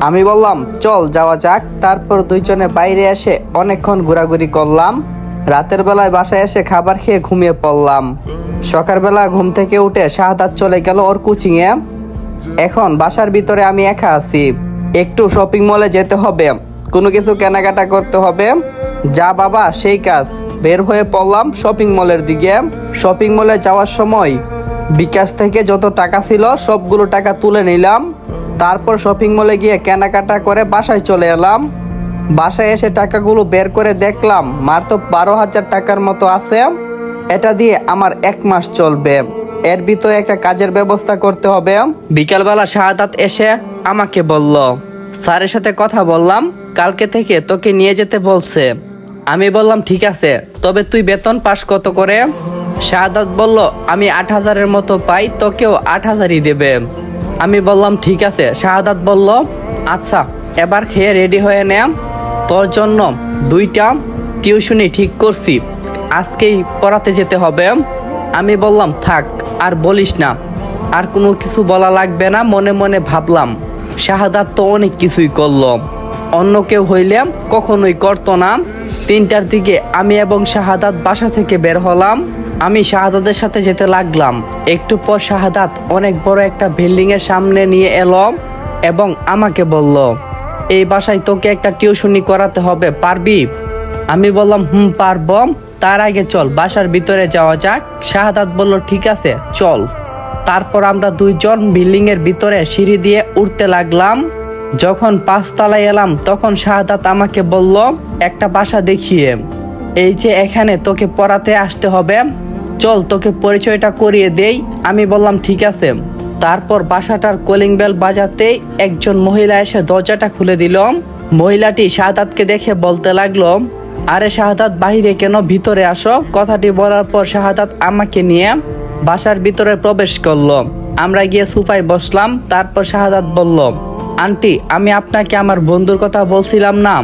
আমি বললাম চল যাওয়া যাক। তারপর দুইজনে বাইরে এসে অনেকক্ষণ ঘোরাঘুরি করলাম। রাতের বেলায় বাসায় এসে খাবার খেয়ে ঘুমিয়ে পড়লাম। সকালবেলা ঘুম থেকে উঠে শাহাদাত চলে গেল ওর কোচিংয়ে। এখন বাসার ভিতরে আমি একা আছি। একটু শপিং মলে যেতে হবে, কোনো কিছু কেনাকাটা করতে হবে। যা বাবা সেই কাজ। বের হয়ে পড়লাম শপিং মলের দিকে। শপিং মলে যাওয়ার সময় বিকাশ থেকে যত টাকা ছিল সবগুলো টাকা তুলে নিলাম। তারপর শপিং মলে গিয়ে কেনাকাটা করে বাসায় চলে এলাম। বাসায় এসে টাকাগুলো বের করে দেখলাম মাত্র 12,000 টাকার মতো আছে। এটা দিয়ে আমার 1 মাস চলবে। এর ভিতরে একটা কাজের ব্যবস্থা করতে হবে। বিকালবেলা শাহাদাত এসে আমাকে বলল, স্যারের সাথে কথা বললাম, কালকে থেকে তোকে নিয়ে যেতে বলছে। আমি বললাম ঠিক আছে, তবে তুই বেতন পাস কত করে? শাহাদাত বলল আমি 8,000-এর মতো পাই, তোকেও 8,000-ই দেবে। আমি বললাম ঠিক আছে। শাহাদাত বলল আচ্ছা এবার খেয়ে রেডি হয়ে নে, তোর জন্য 2টা টিউশনি ঠিক করছি, আজকেই পড়াতে যেতে হবে। আমি বললাম থাক আর বলিস না, আর কোনো কিছু বলা লাগবে না। মনে মনে ভাবলাম শাহাদাত তো অনেক কিছুই করলো, অন্য কেউ হইলে কখনোই করতো না। 3টার দিকে আমি এবং শাহাদাত বাসা থেকে বের হলাম। আমি শাহাদাতের সাথে যেতে লাগলাম। একটু পর শাহাদাত অনেক বড় একটা বিল্ডিং এর সামনে নিয়ে এলো এবং আমাকে বলল, এই বাসায় তোকে একটা টিউশনি করাতে হবে, পারবি? আমি বললাম পারবো। তার আগে চল বাসার ভিতরে যাওয়া যাক। শাহাদাত বলল ঠিক আছে চল। তারপর আমরা দুইজন বিল্ডিং এর ভিতরে সিঁড়ি দিয়ে উঠতে লাগলাম। যখন 5 তলায় এলাম তখন শাহাদাত আমাকে বলল একটা বাসা দেখিয়ে, এই যে এখানে তোকে পড়াতে আসতে হবে, চল তোকে পরিচয়টা করিয়ে দেই। আমি বললাম ঠিক আছে। তারপর বাসাটার কলিং বেল বাজাতেই একজন মহিলা এসে দরজাটা খুলে দিল। মহিলাটি শাহাদাতকে দেখে বলতে লাগলো, আরে শাহাদাত বাহিরে কেন, ভিতরে আসো। কথাটি বলার পর শাহাদাত আমাকে নিয়ে বাসার ভিতরে প্রবেশ করলো। আমরা গিয়ে সোফায় বসলাম। তারপর শাহাদাত বলল, আন্টি আমি আপনাকে আমার বন্ধুর কথা বলছিলাম না,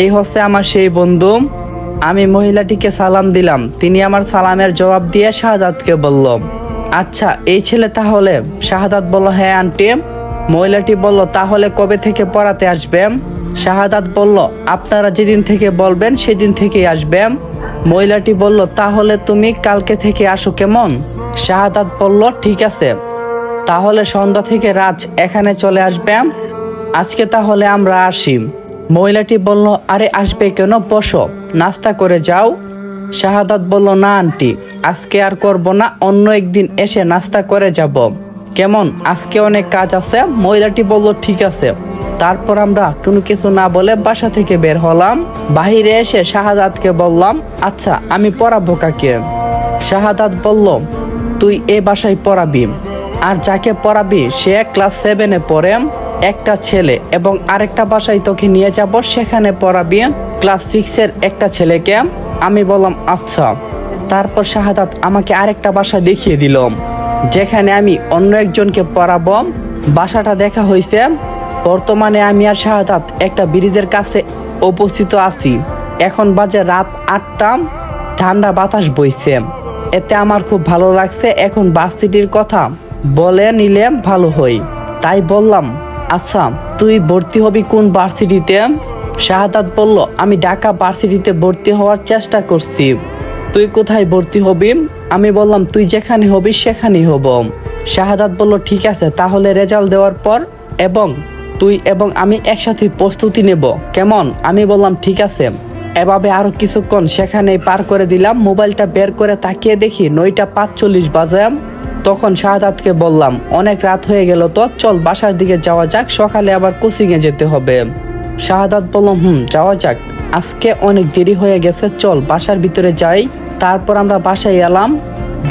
এই হচ্ছে আমার সেই বন্ধু। আমি মহিলাটিকে সালাম দিলাম। তিনি আমার সালামের জবাব দিয়ে শাহাদাতকে বলল, আচ্ছা এই ছেলে তাহলে? শাহাদাত বলল হ্যাঁ আন্টি। মহিলাটি বলল তাহলে কবে থেকে পড়াতে আসবে? শাহাদাত বলল আপনারা যেদিন থেকে বলবেন সেদিন থেকেই আসবে। মহিলাটি বলল তাহলে তুমি কালকে থেকে আসো কেমন? শাহাদাত বলল ঠিক আছে, তাহলে সন্ধ্যা থেকে রাত এখানে চলে আসবে। আজকে তাহলে আমরা আসি। মহিলাটি বলল আরে আসবে কেন, বসো নাস্তা করে যাও। শাহাদাত বলল না আন্টি, আজকে আর করব না, অন্য একদিন এসে নাস্তা করে যাব কেমন, আজকে অনেক কাজ আছে। মহিলাটি বলল ঠিক আছে। তারপর আমরা কোনো কিছু না বলে বাসা থেকে বের হলাম। বাহিরে এসে শাহাদাতকে বললাম, আচ্ছা আমি পড়াবো কাকে? শাহাদাত বলল তুই এ বাসায় পড়াবি, আর যাকে পড়াবি সে ক্লাস 7-এ পড়ে, একটা ছেলে, এবং আরেকটা বাসায় তোকে নিয়ে যাব, সেখানে পড়াবি ক্লাস 6-এর একটা ছেলেকে। আমি বললাম আচ্ছা। তারপর শাহাদাত আমাকে আরেকটা বাসা দেখিয়ে দিল যেখানে আমি অন্য একজনকে পড়াবো। বাসাটা দেখা হয়েছে। বর্তমানে আমি আর শাহাদাত একটা ব্রিজের কাছে উপস্থিত আছি। এখন বাজে রাত 8টা, ঠান্ডা বাতাস বইছে, এতে আমার খুব ভালো লাগছে। এখন ভার্সিটির কথা বলে নিলে ভালো হয়, তাই বললাম আচ্ছা তুই ভর্তি হবি কোন ভার্সিটিতে? শাহাদাত বলল আমি ঢাকা ভার্সিটিতে ভর্তি হওয়ার চেষ্টা করছি, তুই কোথায় ভর্তি হবি? আমি বললাম তুই যেখানে হবি সেখানেই হব। শাহাদাত বলল ঠিক আছে, তাহলে রেজাল্ট দেওয়ার পর এবং তুই এবং আমি একসাথে প্রস্তুতি নেব কেমন? আমি বললাম ঠিক আছে। এভাবে আরো কিছুক্ষণ সেখানে পার করে দিলাম। মোবাইলটা বের করে তাকিয়ে দেখি 9:45 বাজে। তখন শাহাদাতকে বললাম অনেক রাত হয়ে গেল তো, চল বাসার দিকে যাওয়া যাক, সকালে আবার কোচিংয়ে যেতে হবে। শাহাদাত বলল যাওয়া যাক, আজকে অনেক দেরি হয়ে গেছে, চল বাসার ভিতরে যাই। তারপর আমরা বাসায় এলাম।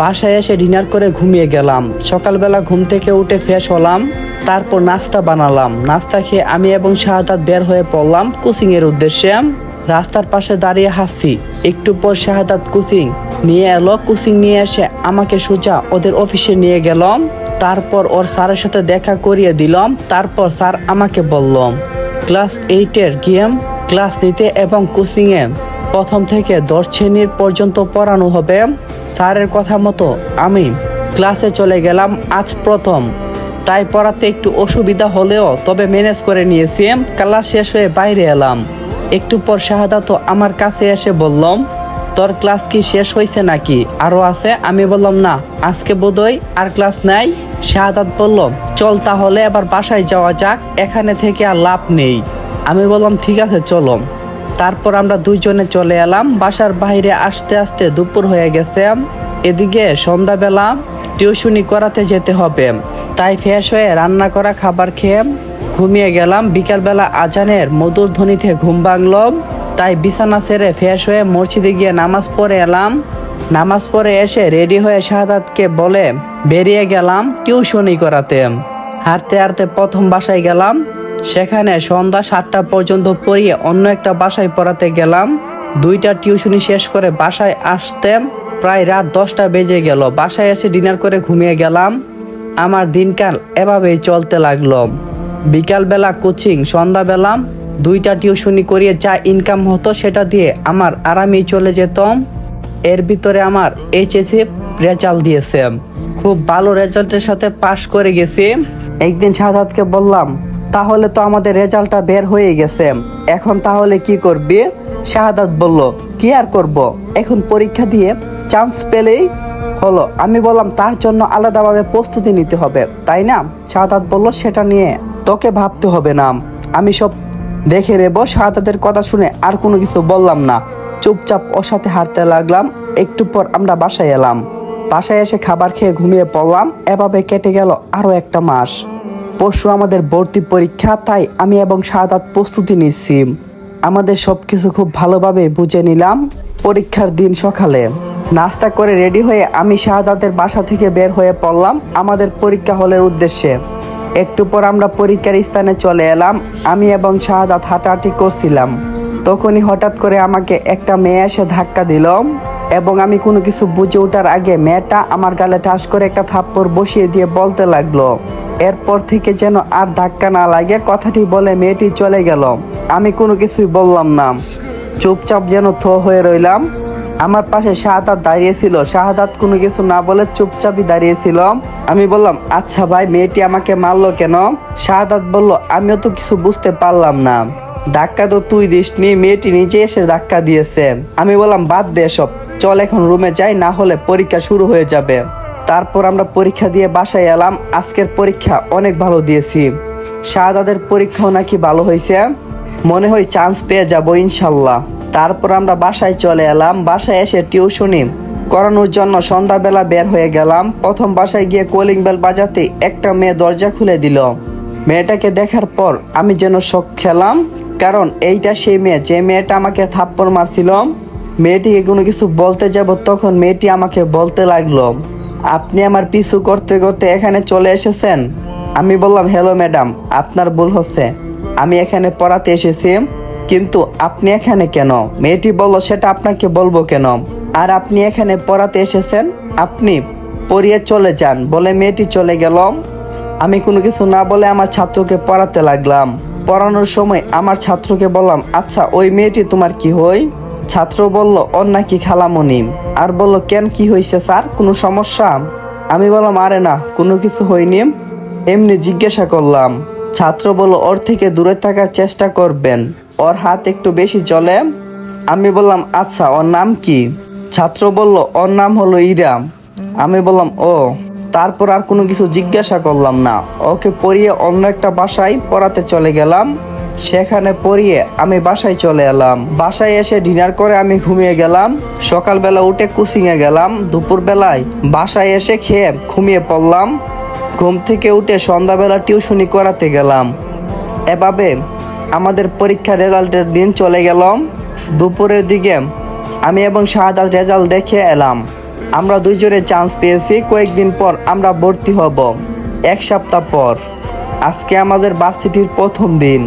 বাসায় এসে ডিনার করে ঘুমিয়ে গেলাম। সকালবেলা ঘুম থেকে উঠে ফ্রেশ হলাম। তারপর নাস্তা বানালাম। নাস্তা খেয়ে আমি এবং শাহাদাত বের হয়ে পড়লাম কোচিংয়ের উদ্দেশ্যে। রাস্তার পাশে দাঁড়িয়ে হাসছি। একটু পর শাহাদাত কোচিং নিয়ে এলো। কোচিং নিয়ে এসে আমাকে সোজা ওদের অফিসে নিয়ে গেলাম। তারপর ওর স্যারের সাথে দেখা করিয়ে দিলাম। তারপর স্যার আমাকে বলল ক্লাস 8-এর গেম ক্লাস নিতে এবং কোচিংয়ে 1ম থেকে 10 শ্রেণীর পর্যন্ত পড়ানো হবে। স্যারের কথা মতো আমি ক্লাসে চলে গেলাম। আজ প্রথম তাই পড়াতে একটু অসুবিধা হলেও তবে ম্যানেজ করে নিয়েছি। ক্লাস শেষ হয়ে বাইরে এলাম। একটু পর শাহাদাত আমার কাছে এসে বললাম, তোর ক্লাস কি শেষ হয়েছে নাকি, আরো আছে? আমি বললাম না, আজকে বোধহয় আর ক্লাস নাই। শাহাদাত বলল, চল তাহলে এবার বাসায় যাওয়া যাক, এখানে থেকে আর লাভ নেই। আমি বললাম ঠিক আছে চলো। তারপর আমরা দুইজনে চলে এলাম। বাসার বাইরে আসতে আসতে দুপুর হয়ে গেছে। এদিকে সন্ধ্যাবেলা টিউশনি করাতে যেতে হবে, তাই ফ্রেশ হয়ে রান্না করা খাবার খেয়ে ঘুমিয়ে গেলাম। বিকালবেলা আজানের মধুর ধ্বনিতে ঘুম ভাঙল, তাই বিছানা ছেড়ে ফ্রেশ হয়ে মসজিদে গিয়ে নামাজ পড়ে এলাম। নামাজ পড়ে এসে রেডি হয়ে শাহাদাতকে বলে বেরিয়ে গেলাম টিউশনি করাতে। হাঁটতে হাঁটতে প্রথম বাসায় গেলাম, সেখানে সন্ধ্যা 7টা পর্যন্ত পড়িয়ে অন্য একটা বাসায় পড়াতে গেলাম। 2টা টিউশনি শেষ করে বাসায় আসতে প্রায় রাত 10টা বেজে গেল। বাসায় এসে ডিনার করে ঘুমিয়ে গেলাম। আমার দিনকাল এভাবেই চলতে লাগলো। বিকালবেলা কোচিং, সন্ধ্যাবেলা 2টা টিউশনি করিয়ে যা ইনকাম হতো সেটা দিয়ে আমার আরামেই চলে যেত। এর ভিতরে আমার এইচএসসি রেজাল্ট দিয়েছে, খুব ভালো রেজাল্টের সাথে পাশ করে গেছি। একদিন শাহাদাতকে বললাম, তাহলে তো আমাদের রেজাল্টটা বের হয়ে গেছে, এখন তাহলে কি করবি? শাহাদাত বলল, কি আর করব, এখন পরীক্ষা দিয়ে চান্স পেলেই হলো। আমি বললাম, তার জন্য আলাদাভাবে প্রস্তুতি নিতে হবে, তাই না? শাহাদাত বলল, সেটা নিয়ে তোকে ভাবতে হবে না, আমি সব দেখে নেব। শাহাদাতের কথা শুনে আর কোনো কিছু বললাম না, চুপচাপ ওর সাথে হাঁটতে লাগলাম। একটু পর আমরা বাসায় এলাম। বাসায় এসে খাবার খেয়ে ঘুমিয়ে পড়লাম। এভাবে কেটে গেল আরো একটা মাস। পরশু আমাদের ভর্তি পরীক্ষা, তাই আমি এবং শাহাদাত প্রস্তুতি নিচ্ছি। আমাদের সবকিছু খুব ভালোভাবে বুঝে নিলাম। পরীক্ষার দিন সকালে নাস্তা করে রেডি হয়ে আমি শাহাদাতের বাসা থেকে বের হয়ে পড়লাম আমাদের পরীক্ষা হলের উদ্দেশ্যে। একটু পর আমরা পরীক্ষার স্থানে চলে এলাম। আমি এবং শাহাদাত হাঁটাহাঁটি করছিলাম, তখনই হঠাৎ করে আমাকে একটা মেয়ে এসে ধাক্কা দিল এবং আমি কোনো কিছু বুঝে ওঠার আগে মেয়েটা আমার গালে ঠাস করে একটা থাপ্পড় বসিয়ে দিয়ে বলতে লাগলো, এরপর থেকে যেন আর ধাক্কা না লাগে। কথাটি বলে মেয়েটি চলে গেল। আমি কোনো কিছুই বললাম না, চুপচাপ যেন থ হয়ে রইলাম। আমার পাশে শাহাদাত দাঁড়িয়েছিল। শাহাদাত কোনো কিছু না বলে চুপচাপই দাঁড়িয়েছিল। আমি বললাম, আচ্ছা ভাই, মেয়েটি আমাকে মারলো কেন? শাহাদাত বলল, আমিও তো কিছু বুঝতে পারলাম না, ধাক্কা তো তুই দিসনি, মেয়েটি নিজে এসে ধাক্কা দিয়েছে। আমি বললাম, বাদ দে সব, চল এখন রুমে যাই, না হলে পরীক্ষা শুরু হয়ে যাবে। তারপর আমরা পরীক্ষা দিয়ে বাসায় এলাম। আজকের পরীক্ষা অনেক ভালো দিয়েছি। শাহাদাতের পরীক্ষাও নাকি ভালো হয়েছে, মনে হয় চান্স পেয়ে যাবো ইনশাল্লাহ। তারপর আমরা বাসায় চলে এলাম। বাসায় এসে টিউশনি করানোর জন্য সন্ধ্যাবেলা বের হয়ে গেলাম। প্রথম বাসায় গিয়ে কলিং বেল বাজাতে একটা মেয়ে দরজা খুলে দিল। মেয়েটাকে দেখার পর আমি যেন শক খেলাম, কারণ এইটা সেই মেয়ে যে মেয়েটা আমাকে থাপ্পড় মারছিল। মেয়েটিকে কোনো কিছু বলতে যাব, তখন মেয়েটি আমাকে বলতে লাগলো, আপনি আমার পিছু করতে করতে এখানে চলে এসেছেন। আমি বললাম, হ্যালো ম্যাডাম, আপনার ভুল হচ্ছে, আমি এখানে পড়াতে এসেছি, কিন্তু আপনি এখানে কেন? মেয়েটি বলল, সেটা আপনাকে বলবো কেন, আর আপনি এখানে পড়াতে এসেছেন, আপনি পড়িয়ে চলে যান। বলে মেয়েটি চলে গেল। আমি কোনো কিছু না বলে আমার ছাত্রকে পড়াতে লাগলাম। পড়ানোর সময় আমার ছাত্রকে বললাম, আচ্ছা ওই মেয়েটি তোমার কি হয়? ছাত্র বলল, ওর নাকি খালামণি। আর বলল, কেন, কি হয়েছে স্যার, কোনো সমস্যা? আমি বললাম, আরে না, কোনো কিছু হয়নি, এমনি জিজ্ঞাসা করলাম। ছাত্র বলল, ওর থেকে দূরে থাকার চেষ্টা করবেন, ওর হাত একটু বেশি চলে। আমি বললাম, আচ্ছা ওর নাম কি? ছাত্র বলল, ওর নাম হলো ইরাম। আমি বললাম, ও। তারপর আর কোনো কিছু জিজ্ঞাসা করলাম না। ওকে পড়িয়ে অন্য একটা বাসায় পড়াতে চলে গেলাম। সেখানে পড়িয়ে আমি বাসায় চলে এলাম। বাসায় এসে ডিনার করে আমি ঘুমিয়ে গেলাম। সকালবেলা উঠে কোচিংয়ে গেলাম। দুপুরবেলায় বাসায় এসে খেয়ে ঘুমিয়ে পড়লাম। ঘুম থেকে উঠে সন্ধ্যাবেলা টিউশনি করাতে গেলাম। এভাবে আমাদের পরীক্ষার রেজাল্টের দিন চলে গেল। দুপুরের দিকে আমি এবং শাহাদাত রেজাল্ট দেখে এলাম। আমরা দুইজনে চান্স পেয়েছি। কয়েকদিন পর আমরা ভর্তি হব, 1 সপ্তাহ পর। আজকে আমাদের ভার্সিটির প্রথম দিন,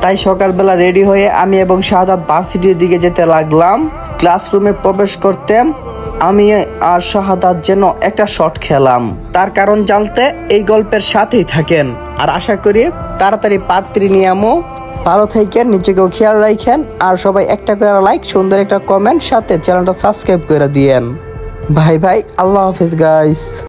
তাই সকালবেলা রেডি হয়ে আমি এবং শাহাদাত ভার্সিটির দিকে যেতে লাগলাম। ক্লাসরুমে প্রবেশ করতে আমি আর শাহাদাত যেন একটা শট খেলাম। তার কারণ জানতে এই গল্পের সাথেই থাকেন, আর আশা করি তাড়াতাড়ি পাত্রী নিয়ে আমো। ভালো থাকেন, নিজেকেও খেয়াল রাখেন, আর সবাই একটা করে লাইক, সুন্দর একটা কমেন্ট, সাথে চ্যানেলটা সাবস্ক্রাইব করে দিয়েন। ভাই ভাই, আল্লাহ হাফিজ গাইস।